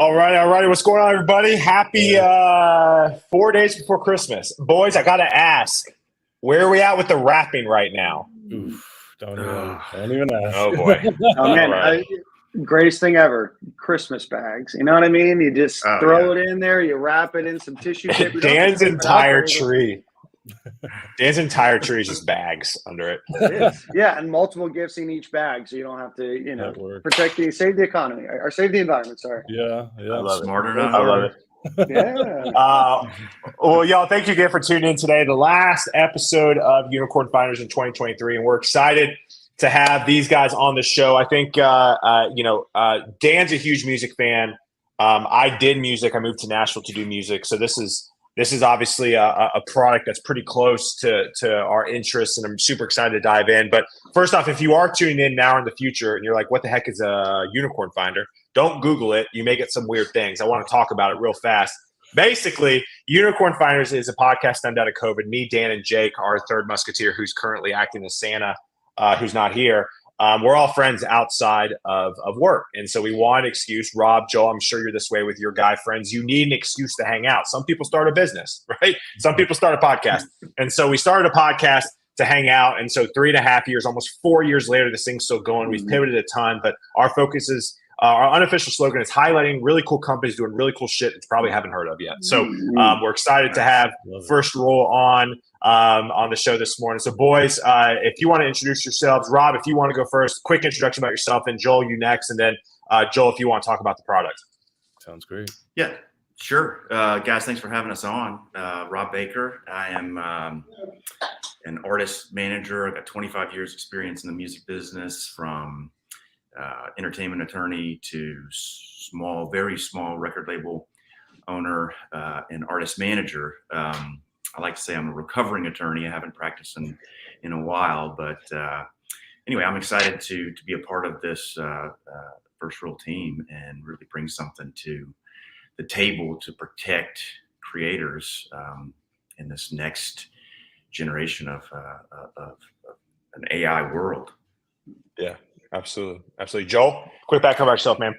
All right. What's going on, everybody? Happy 4 days before Christmas. Boys, I got to ask, where are we at with the wrapping right now? Oof, don't even ask. Oh, boy. Oh, man. Right. Greatest thing ever, Christmas bags. You know what I mean? You just throw it in there, you wrap it in some tissue paper. Dan's entire tree. Dan's entire tree is just bags under it. It is. Yeah, and multiple gifts in each bag, so you don't have to, save the economy or save the environment. Sorry. Yeah. I love Smarter it. than I love it. Yeah. Well, y'all, thank you again for tuning in today. The last episode of Unicorn Finders in 2023, and we're excited to have these guys on the show. I think, Dan's a huge music fan. I did music. I moved to Nashville to do music. So this is obviously a product that's pretty close to our interests, and I'm super excited to dive in. But first off, if you are tuning in now or in the future and you're like, what the heck is a unicorn finder? Don't Google it. You may get some weird things. I want to talk about it real fast. Basically, Unicorn Finders is a podcast done out of COVID. Me, Dan, and Jake, our third musketeer, who's currently acting as Santa, who's not here. We're all friends outside of work. And so we want an excuse. Rob, Joel, I'm sure you're this way with your guy friends. You need an excuse to hang out. Some people start a business, right? Some people start a podcast. And so we started a podcast to hang out. And so 3.5 years, almost 4 years later, this thing's still going. We've pivoted a ton, but our focus is our unofficial slogan is highlighting really cool companies doing really cool shit that you probably haven't heard of yet. So we're excited to have First Rule on the show this morning. So boys, if you want to introduce yourselves, Rob, if you want to go first, quick introduction about yourself, and Joel, you next, and then Joel, if you want to talk about the product. Sounds great. Yeah, sure. Guys, thanks for having us on. Rob Baker. I am an artist manager. I've got 25 years experience in the music business, from entertainment attorney to very small record label owner and artist manager. I like to say I'm a recovering attorney. I haven't practiced in a while, but anyway, I'm excited to be a part of this First Rule team and really bring something to the table to protect creators in this next generation of an AI world. Yeah, absolutely. Joel, quick background about yourself, man.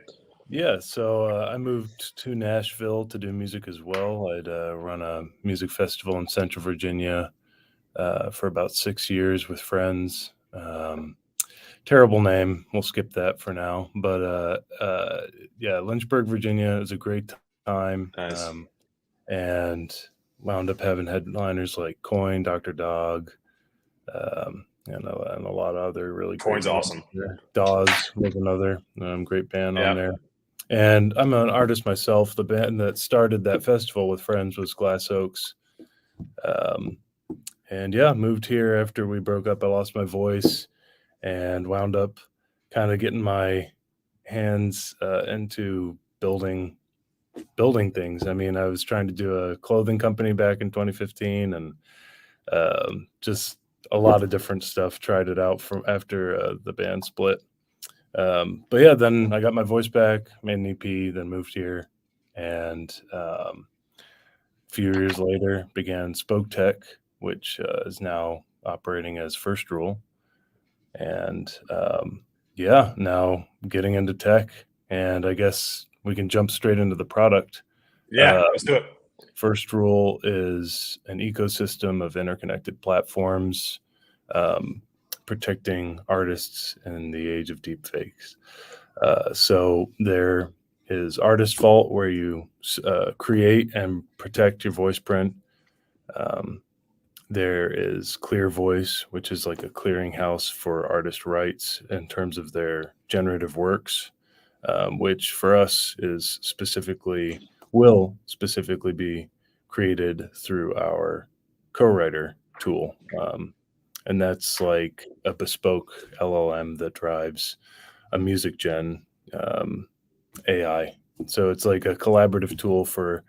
Yeah, so I moved to Nashville to do music as well. I'd run a music festival in Central Virginia for about 6 years with friends. Terrible name. We'll skip that for now. But Lynchburg, Virginia is a great time. Nice. And wound up having headliners like Coin, Dr. Dog, and a lot of other really great. Coin's awesome. Dawes was another great band on there. And I'm an artist myself. The band that started that festival with friends was Glass Oaks. Moved here after we broke up. I lost my voice and wound up kind of getting my hands into building things. I mean, I was trying to do a clothing company back in 2015 and just a lot of different stuff. Tried it out from after the band split. Then I got my voice back, made an EP, then moved here, and a few years later began Spoke Tech, which is now operating as First Rule. And now getting into tech, and I guess we can jump straight into the product. Yeah, let's do it. First Rule is an ecosystem of interconnected platforms protecting artists in the age of deepfakes. So there is Artist Vault, where you create and protect your voice print. There is ClearVoice, which is like a clearinghouse for artist rights in terms of their generative works, which for us will specifically be created through our co-writer tool. And that's like a bespoke LLM that drives a music gen AI. So it's like a collaborative tool for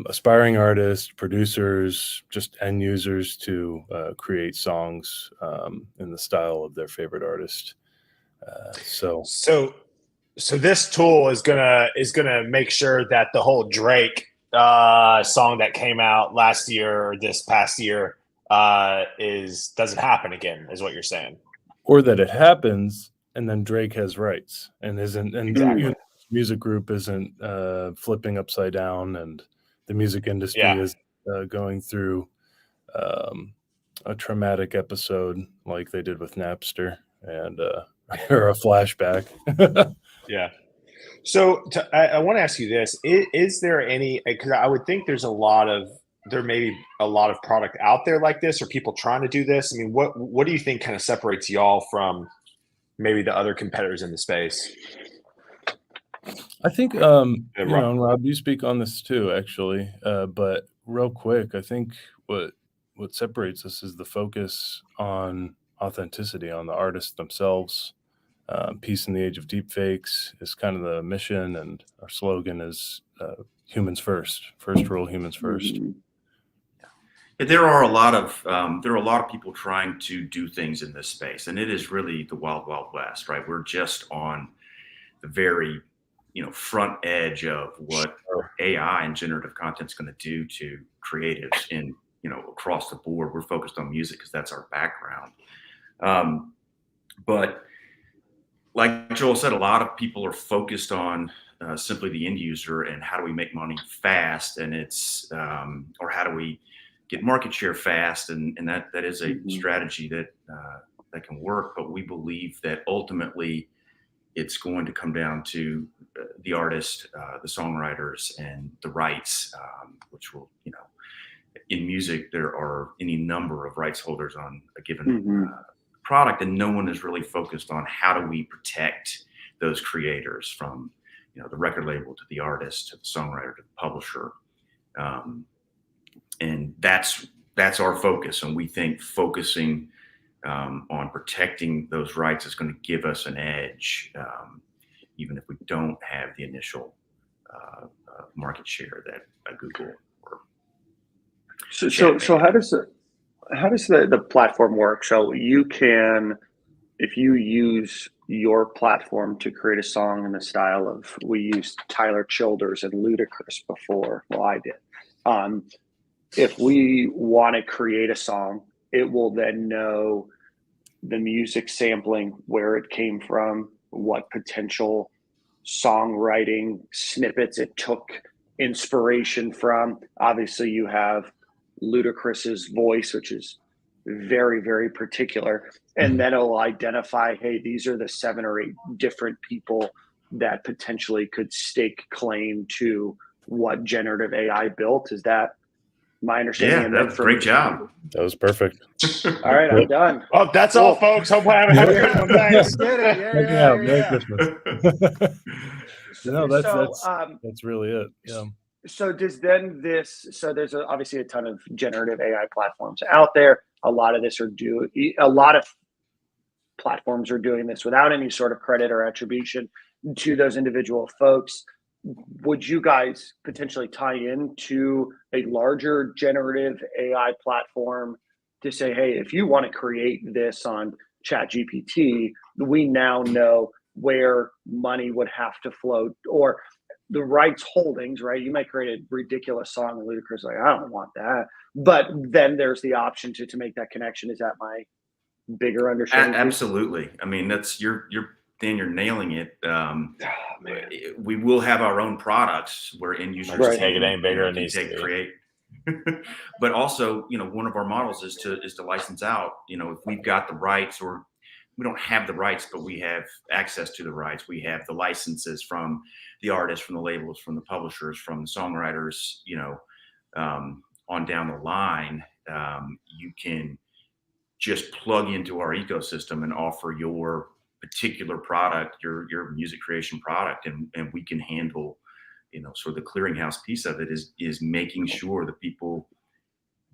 aspiring artists, producers, just end users to create songs in the style of their favorite artist. So this tool is gonna make sure that the whole Drake song that came out last year or this past year doesn't happen again, is what you're saying. Or that it happens and then Drake has rights and isn't. And exactly. music group isn't flipping upside down, and the music industry is going through a traumatic episode like they did with Napster and or a flashback. Yeah. So I want to ask you this: is there any? Because I would think there may be a lot of product out there like this, or people trying to do this. I mean, what do you think kind of separates y'all from maybe the other competitors in the space? I think and Rob, you speak on this too, actually. But real quick, I think what separates us is the focus on authenticity, on the artists themselves. Peace in the Age of Deepfakes is kind of the mission, and our slogan is humans first. First rule, humans first. There are a lot of people trying to do things in this space, and it is really the wild, wild west, right? We're just on the very front edge of what AI and generative content is going to do to creatives in across the board. We're focused on music because that's our background, but like Joel said, a lot of people are focused on simply the end user and how do we make money fast, and it's or how do we get market share fast, and that is a strategy that can work. But we believe that ultimately it's going to come down to the artist, the songwriters, and the rights, which will in music there are any number of rights holders on a given product, and no one is really focused on how do we protect those creators from the record label to the artist to the songwriter to the publisher, and that's our focus. And we think focusing on protecting those rights is going to give us an edge, even if we don't have the initial market share that Google or so how does the platform work? So you can, if you use your platform to create a song in the style of, we used Tyler Childers and Ludacris before. Well, I did. If we want to create a song, it will then know the music sampling, where it came from, what potential songwriting snippets it took inspiration from. Obviously, you have Ludacris's voice, which is very, very particular. And then it'll identify, hey, these are the 7 or 8 different people that potentially could stake claim to what generative AI built. Is that my understanding? Yeah, that's a great job. That was perfect. All right, I'm done. Oh, that's all, folks. Hope I have a good one. Thanks. Merry Christmas. No, that's really it. Yeah. So does then this? So there's obviously a ton of generative AI platforms out there. A lot of platforms are doing this without any sort of credit or attribution to those individual folks. Would you guys potentially tie into a larger generative AI platform to say, hey, if you want to create this on ChatGPT, we now know where money would have to flow, or the rights holdings, right? You might create a ridiculous song and Ludacris like, I don't want that. But then there's the option to make that connection. Is that my bigger understanding? Absolutely. I mean, you're nailing it. We will have our own products where end users take it ain't bigger than create. But also, one of our models is to license out. If we've got the rights, or we don't have the rights, but we have access to the rights. We have the licenses from the artists, from the labels, from the publishers, from the songwriters, on down the line. You can just plug into our ecosystem and offer your particular product, your music creation product, and we can handle, sort of the clearinghouse piece of it is making sure the people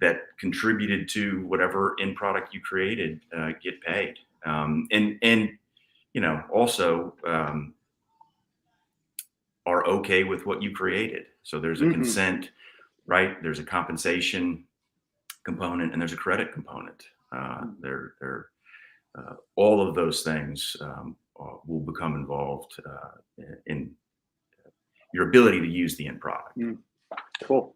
that contributed to whatever end product you created get paid. And also are okay with what you created. So there's a consent, right? There's a compensation component, and there's a credit component. All of those things will become involved in your ability to use the end product. Cool.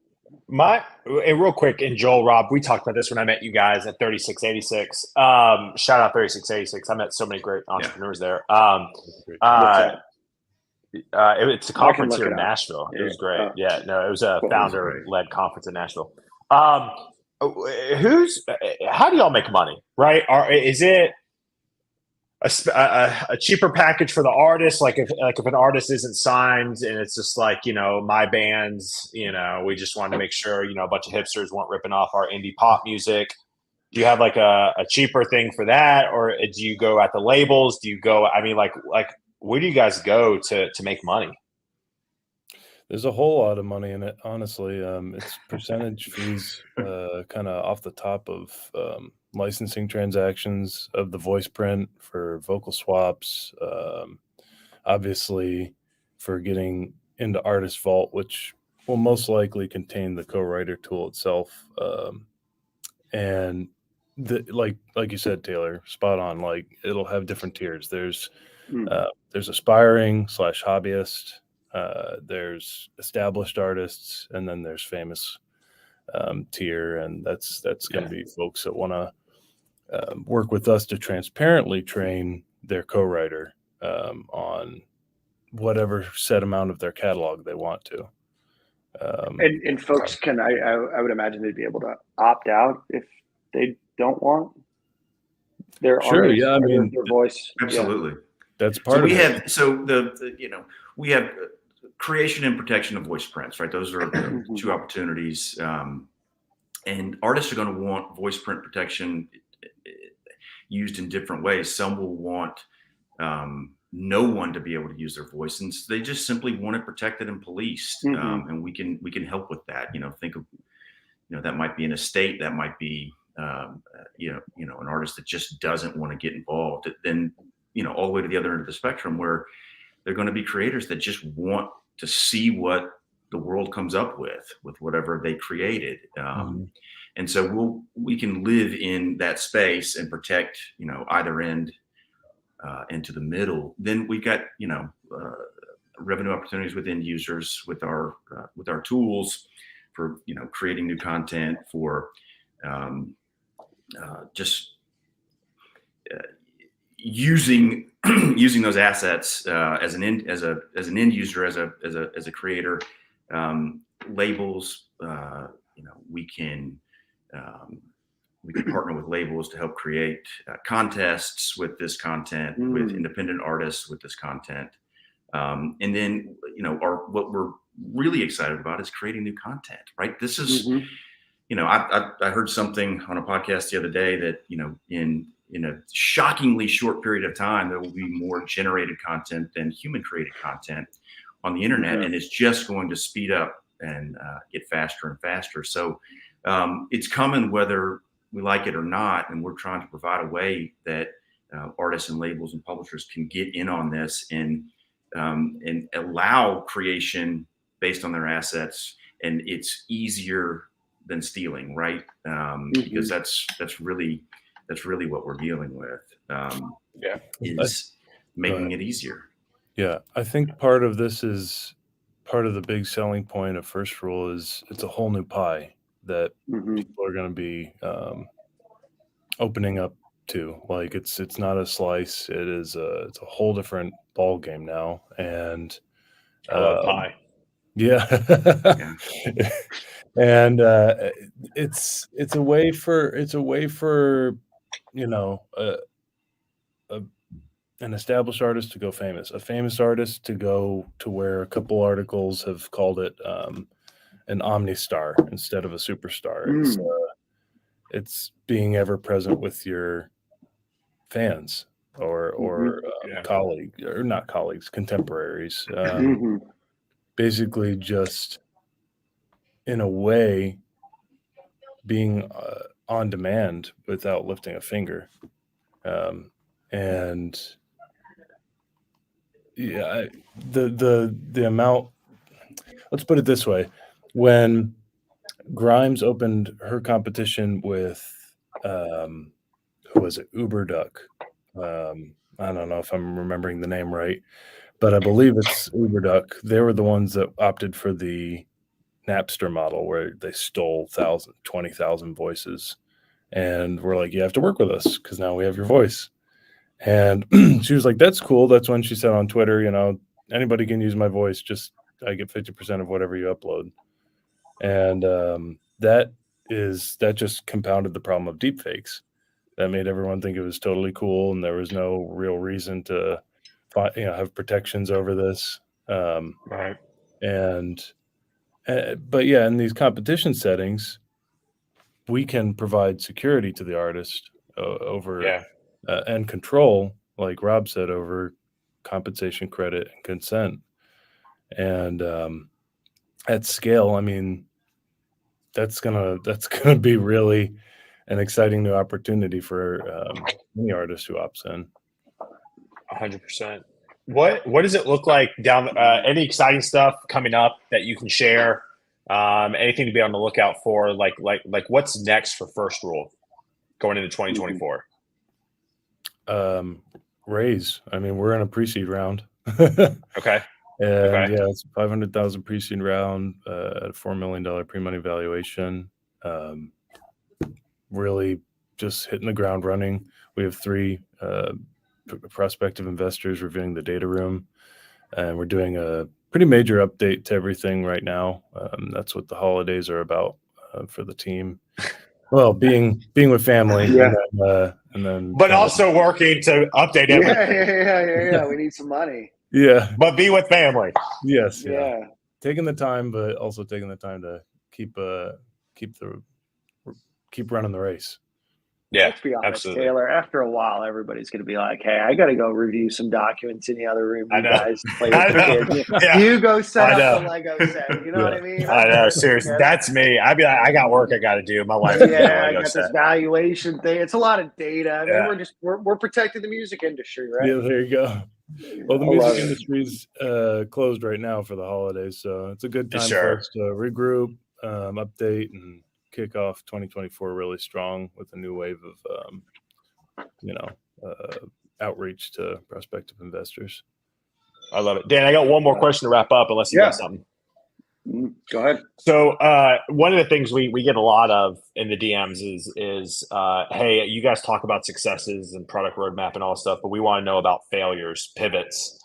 And real quick, and Joel, Rob, we talked about this when I met you guys at 3686. Shout out 3686. I met so many great entrepreneurs there. It's a I can conference look here it in up. Nashville. It was great. Oh, Yeah, no, it was a cool. founder-led conference in Nashville. How do y'all make money? Right? Is it a cheaper package for the artist? Like if an artist isn't signed and it's just like, my band's, we just wanted to make sure, a bunch of hipsters weren't ripping off our indie pop music. Do you have like a cheaper thing for that, or do you go at the labels? Do you go? I mean, like where do you guys go to make money? There's a whole lot of money in it, honestly. It's percentage fees, kind of off the top of licensing transactions of the voice print for vocal swaps, obviously for getting into Artist Vault, which will most likely contain the co-writer tool itself. And like you said, Taylor, spot on. Like it'll have different tiers. There's aspiring / hobbyist. There's established artists, and then there's famous tier, and that's going to be folks that want to work with us to transparently train their co-writer on whatever set amount of their catalog they want to. And folks can, I would imagine they'd be able to opt out if they don't want their Sure, yeah, I mean, their voice. Absolutely. Yeah. That's part of it. We have creation and protection of voice prints, right? Those are two opportunities. And artists are going to want voice print protection used in different ways. Some will want no one to be able to use their voice, and they just simply want it protected and policed. And we can help with that. Think of, that might be an estate, that might be an artist that just doesn't want to get involved. Then all the way to the other end of the spectrum, where they're going to be creators that just want to see what the world comes up with whatever they created. And so we can live in that space and protect, either end into the middle. Then we've got, revenue opportunities with end users with our tools for, creating new content, for just using those assets as an end user, as a creator. Labels, we can partner with labels to help create contests with this content, with independent artists with this content. And then, what we're really excited about is creating new content, right? This is, I heard something on a podcast the other day that, in a shockingly short period of time, there will be more generated content than human created content on the internet. And it's just going to speed up and get faster and faster. So it's coming whether we like it or not. And we're trying to provide a way that artists and labels and publishers can get in on this and allow creation based on their assets. And it's easier than stealing, right? Because that's really what we're dealing with. Is making it easier. Yeah, I think part of the big selling point of First Rule is it's a whole new pie that people are going to be opening up to. Like it's not a slice; it's a whole different ball game now. And I love pie. Yeah. And it's a way for an established artist to go famous, a famous artist to go to where a couple articles have called it an omnistar instead of a superstar. It's being ever present with your fans or contemporaries. Basically, just in a way, being on demand without lifting a finger. And yeah, the amount, let's put it this way. When Grimes opened her competition with, who was it? UberDuck. I don't know if I'm remembering the name right, but I believe it's UberDuck. They were the ones that opted for the Napster model where they stole 20,000 voices. And we're like, you have to work with us because now we have your voice. And she was like, that's cool. That's when she said on Twitter, anybody can use my voice. Just I get 50% of whatever you upload, and that just compounded the problem of deepfakes. That made everyone think it was totally cool, and there was no real reason to have protections over this. Right. But yeah, in these competition settings, we can provide security to the artist over and control, like Rob said, over compensation, credit, and consent. And at scale, I mean, that's gonna be really an exciting new opportunity for any artist who opts in. 100%. What does it look like down? Any exciting stuff coming up that you can share? Anything to be on the lookout for? Like what's next for First Rule going into 2024? Raise. I mean, we're in a pre-seed round. Okay. And yeah, it's $500,000 pre-seed round at a $4 million pre-money valuation. Really just hitting the ground running. We have 3 prospective investors reviewing the data room, and we're doing a pretty major update to everything right now. That's what the holidays are about for the team. Well, being with family, and then but also working to update everything. Yeah. We need some money. Yeah, but be with family. Yes. Yeah. Taking the time, but also taking the time to keep running the race. Yeah, let's be honest, absolutely. Taylor. After a while, everybody's going to be like, "Hey, I got to go review some documents in the other room. You guys play with the kids. You go set up the Lego set. You know what I mean? I know. Seriously, that's me. I'd be like, I got work I got to do. My wife. I got this valuation thing. It's a lot of data. I mean, we're protecting the music industry, right? Yeah, there you go. Well, the music industry's closed right now for the holidays, so it's a good time for us to regroup, update, and kick off 2024 really strong with a new wave of outreach to prospective investors. I love it. Dan, I got one more question to wrap up unless you got something. Go ahead. So one of the things we get a lot of in the DMs is hey, you guys talk about successes and product roadmap and all stuff, but we want to know about failures, pivots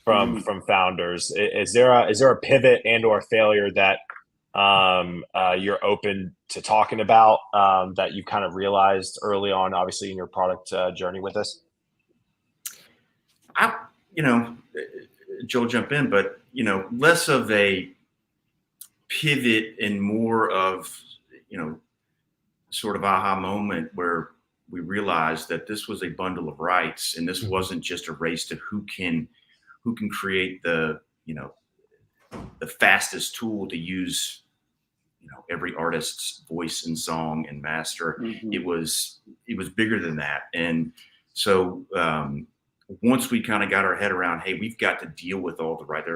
from founders. Is there a pivot and or failure that you're open to talking about that you kind of realized early on, obviously in your product journey with us? Joel, jump in, but less of a pivot and more of sort of aha moment where we realized that this was a bundle of rights, and this wasn't just a race to who can create the fastest tool to use every artist's voice and song and master. It was bigger than that. And so once we kind of got our head around, hey, we've got to deal with all the right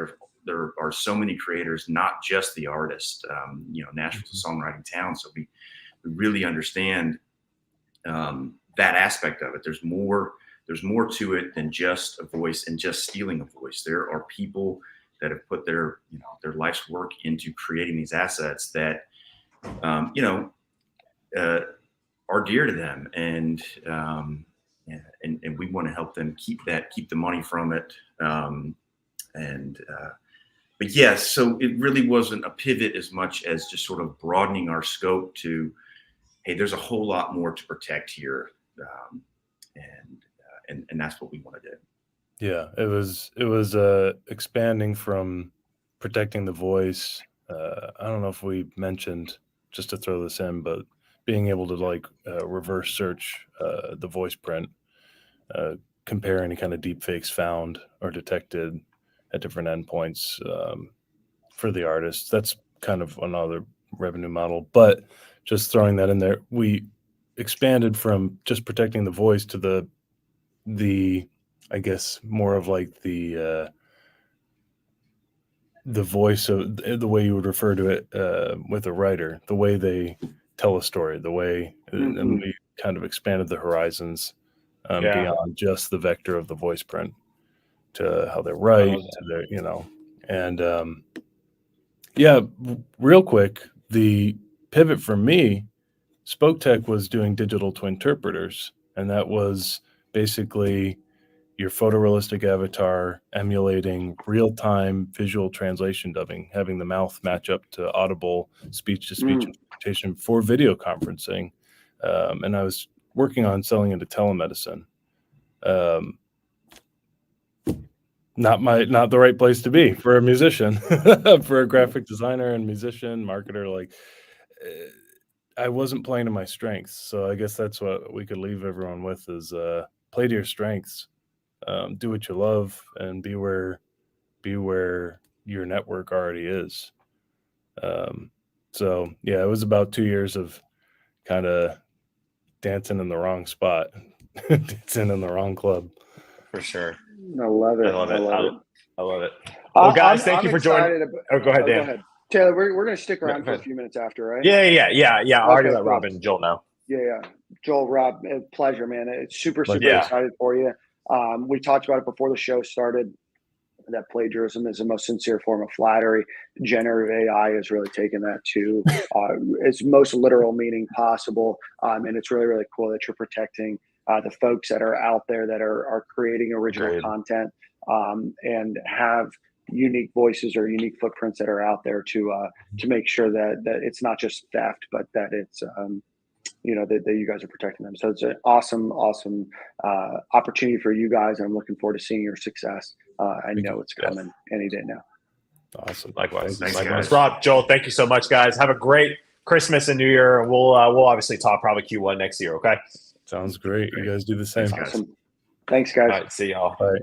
there are so many creators, not just the artist. Nashville's a songwriting town, so we really understand that aspect of it. There's more to it than just a voice and just stealing a voice. There are people that have put their life's work into creating these assets that are dear to them, and we want to help them keep the money from it. But yes, so it really wasn't a pivot as much as just sort of broadening our scope to, hey, there's a whole lot more to protect here, and that's what we want to do. Yeah, it was expanding from protecting the voice. I don't know if we mentioned, just to throw this in, but being able to reverse search the voice print, compare any kind of deepfakes found or detected at different endpoints for the artist. That's kind of another revenue model, but just throwing that in there, we expanded from just protecting the voice to the I guess more of like the voice of the way you would refer to it with a writer, the way they tell a story, the way, and we kind of expanded the horizons beyond just the vector of the voice print to how they write, to their, and real quick, the pivot for me, Spoke Tech was doing digital to interpreters, and that was basically your photorealistic avatar emulating real-time visual translation dubbing, having the mouth match up to audible speech-to-speech interpretation for video conferencing. And I was working on selling into telemedicine. Not the right place to be for a musician, for a graphic designer and musician, marketer. Like, I wasn't playing to my strengths. So I guess that's what we could leave everyone with is play to your strengths. Do what you love and be where your network already is. So yeah, it was about 2 years of kind of dancing in the wrong spot, dancing in the wrong club. For sure. I love it. I love it. I love it. Well, guys, thank you for joining. Go ahead, Dan. Go ahead. Taylor, we're going to stick around for a few minutes after, right? Yeah. I already let Rob and Joel know. Yeah. Joel, Rob, pleasure, man. It's super excited for you. We talked about it before the show started, that plagiarism is the most sincere form of flattery. Generative AI has really taken that to its most literal meaning possible. And it's really, really cool that you're protecting the folks that are out there that are creating original content and have unique voices or unique footprints that are out there to make sure that it's not just theft, but that it's that you guys are protecting them. So it's an awesome opportunity for you guys. I'm looking forward to seeing your success. I know it's coming any day now. Awesome. Likewise. Thanks, Likewise. Rob, Joel, thank you so much, guys. Have a great Christmas and New Year. And we'll obviously talk probably Q1 next year. Okay. Sounds great. You guys do the same. Awesome. Thanks, guys. All right. See y'all. Bye.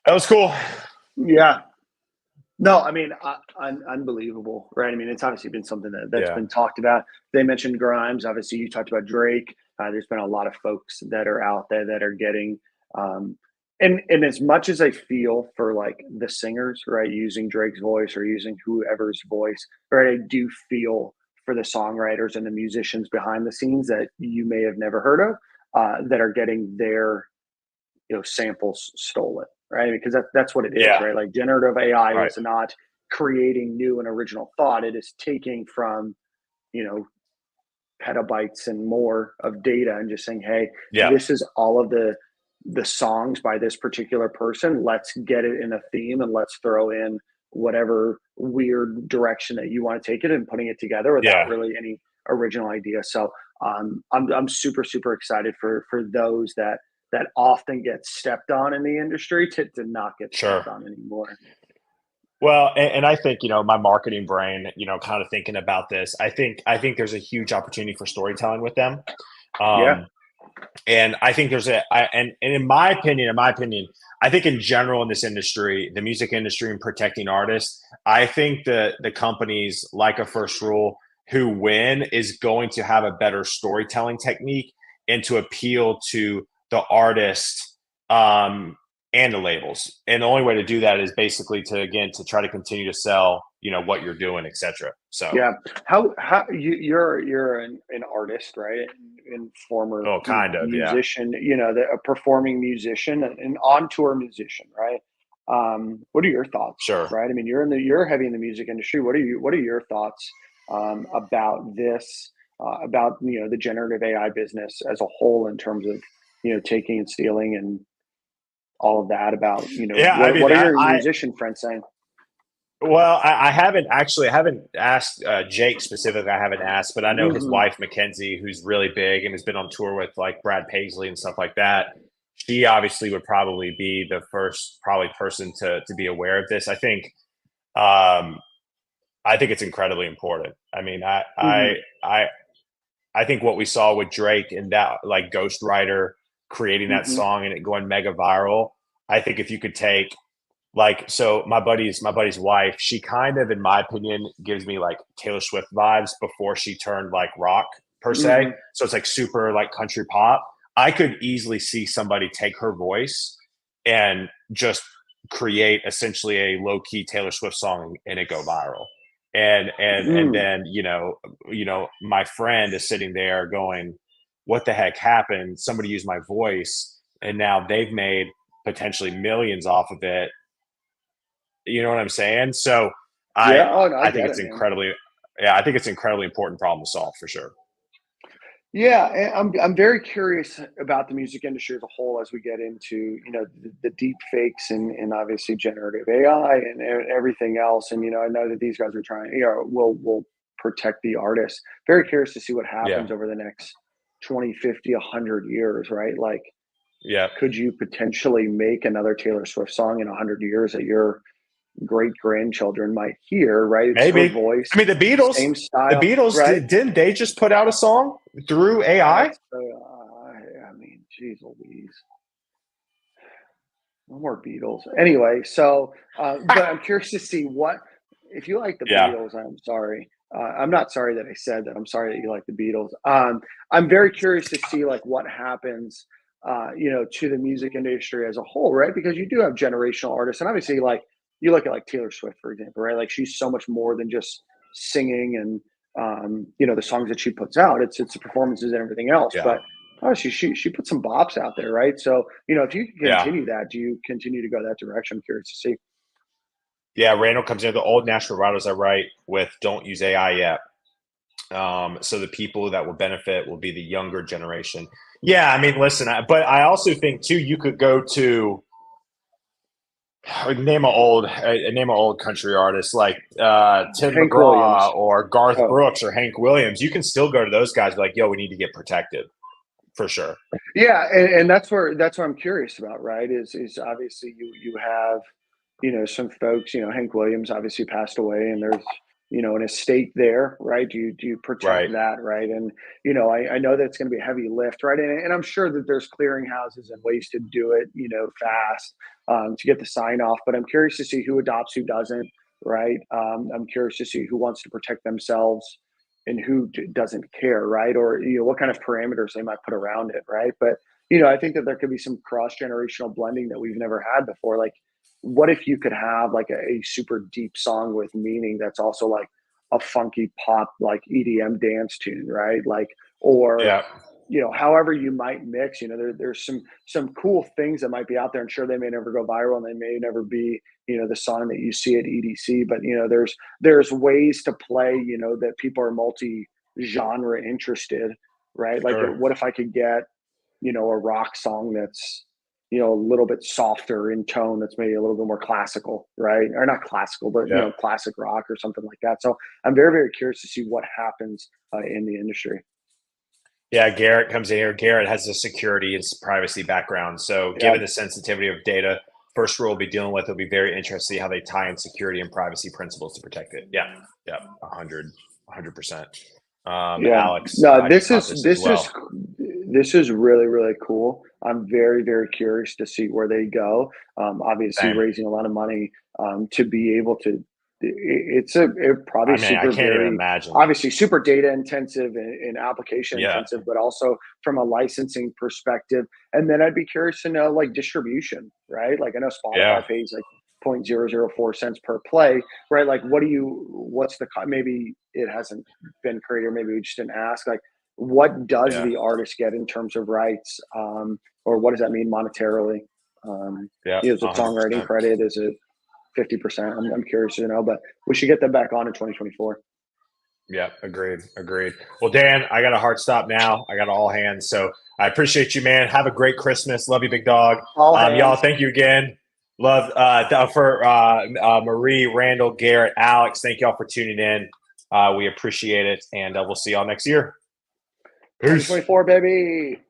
That was cool. Yeah. No, I mean, unbelievable, right? I mean, it's obviously been something that's been talked about. They mentioned Grimes. Obviously, you talked about Drake. There's been a lot of folks that are out there that are getting, and as much as I feel for like the singers, right, using Drake's voice or using whoever's voice, right, I do feel for the songwriters and the musicians behind the scenes that you may have never heard of that are getting their, samples stolen. Right, because that's what it is, right? Like generative AI is not creating new and original thought; it is taking from, petabytes and more of data and just saying, "Hey, this is all of the songs by this particular person. Let's get it in a theme and let's throw in whatever weird direction that you want to take it and putting it together without really any original idea." So I'm super excited for those that often gets stepped on in the industry to not get stepped on anymore. Well, and I think, my marketing brain, kind of thinking about this, I think there's a huge opportunity for storytelling with them. And I think and in my opinion, I think in general in this industry, the music industry and protecting artists, I think the companies like a First Rule who win is going to have a better storytelling technique and to appeal to the artist and the labels. And the only way to do that is basically to try to continue to sell, what you're doing, et cetera. So how you're an artist, right? And former musician, a performing musician, an on-tour musician, right? What are your thoughts? Right. I mean, you're heavy in the music industry. What are your thoughts about this, about, the generative AI business as a whole in terms of, taking and stealing and all of that about, what are your musician friends saying? Well, I haven't asked Jake specifically. I haven't asked, but I know his wife, Mackenzie, who's really big and has been on tour with like Brad Paisley and stuff like that. She obviously would probably be the first person to be aware of this. I think it's incredibly important. I mean, I think what we saw with Drake and that like ghostwriter creating that song and it going mega viral. I think if you could take so my buddy's wife, she kind of, in my opinion, gives me like Taylor Swift vibes before she turned like rock per se. So it's like super like country pop. I could easily see somebody take her voice and just create essentially a low key Taylor Swift song and it go viral. And then, my friend is sitting there going, what the heck happened? Somebody used my voice and now they've made potentially millions off of it. You know what I'm saying? So I think it's incredibly, yeah, I think it's an incredibly important problem to solve for sure. Yeah, and I'm very curious about the music industry as a whole as we get into the deep fakes and obviously generative AI and everything else. And I know that these guys are trying, will protect the artist. Very curious to see what happens Yeah. over the next 20, 50, 100 years, right? Like, Yeah. could you potentially make another Taylor Swift song in 100 years that your great grandchildren might hear, right? It's Maybe. her voice. I mean, the Beatles. Same style. The Beatles right? didn't they just put out a song through AI? I mean, geez Louise. No more Beatles. Anyway, so but I'm curious to see if you like the Beatles. I'm sorry. I'm not sorry that I said that. I'm sorry that you like the Beatles. I'm very curious to see like what happens, to the music industry as a whole, right? Because you do have generational artists, and obviously, like you look at like Taylor Swift, for example, right? Like she's so much more than just singing and the songs that she puts out. It's the performances and everything else. Yeah. But oh, she put some bops out there, right? So, if you can continue that, do you continue to go that direction? I'm curious to see. Yeah, Randall comes in. The old national writers I write with don't use AI yet. So the people that will benefit will be the younger generation. Yeah, I mean, listen, but I also think too, you could go to name an old country artist like Tim Hank McGraw Williams. or Garth Brooks or Hank Williams. You can still go to those guys and be like, yo, we need to get protected. For sure. Yeah, and that's where I'm curious about, right? Is obviously you have, some folks, Hank Williams obviously passed away and there's, an estate there, right? Do you protect that, right? And, I know that's going to be a heavy lift, right? And I'm sure that there's clearinghouses and ways to do it, fast to get the sign off, but I'm curious to see who adopts, who doesn't, right? I'm curious to see who wants to protect themselves and who doesn't care, right? Or what kind of parameters they might put around it, right? But I think that there could be some cross-generational blending that we've never had before. Like, what if you could have like a super deep song with meaning that's also like a funky pop, like EDM dance tune, right? Like, or however you might mix, there's some cool things that might be out there, and sure, they may never go viral and they may never be, the song that you see at EDC, but there's ways to play, that people are multi-genre interested, right? Like, what if I could get, a rock song that's, a little bit softer in tone, that's maybe a little bit more classical, right? Or not classical, but classic rock or something like that. So I'm very, very curious to see what happens in the industry. Yeah, Garrett comes in here. Garrett has a security and privacy background. So given the sensitivity of data, first rule we'll be dealing with, it'll be very interesting to see how they tie in security and privacy principles to protect it. Yeah, 100%. Alex. No, this is really, really cool. I'm very, very curious to see where they go. Obviously raising a lot of money to be able to, I can't even imagine. Obviously super data intensive and application intensive, but also from a licensing perspective. And then I'd be curious to know like distribution, right? Like I know Spotify pays like 0.004 cents per play, right? Like maybe it hasn't been created, or maybe we just didn't ask, like what does the artist get in terms of rights? Or what does that mean monetarily? Is it songwriting credit? Is it 50%? I'm curious to know, but we should get that back on in 2024. Yeah, agreed. Well, Dan, I got a hard stop now. I got all hands. So I appreciate you, man. Have a great Christmas. Love you, big dog. Y'all, thank you again. Love for Marie, Randall, Garrett, Alex. Thank y'all for tuning in. We appreciate it. And we'll see y'all next year. Peace. 2024, baby.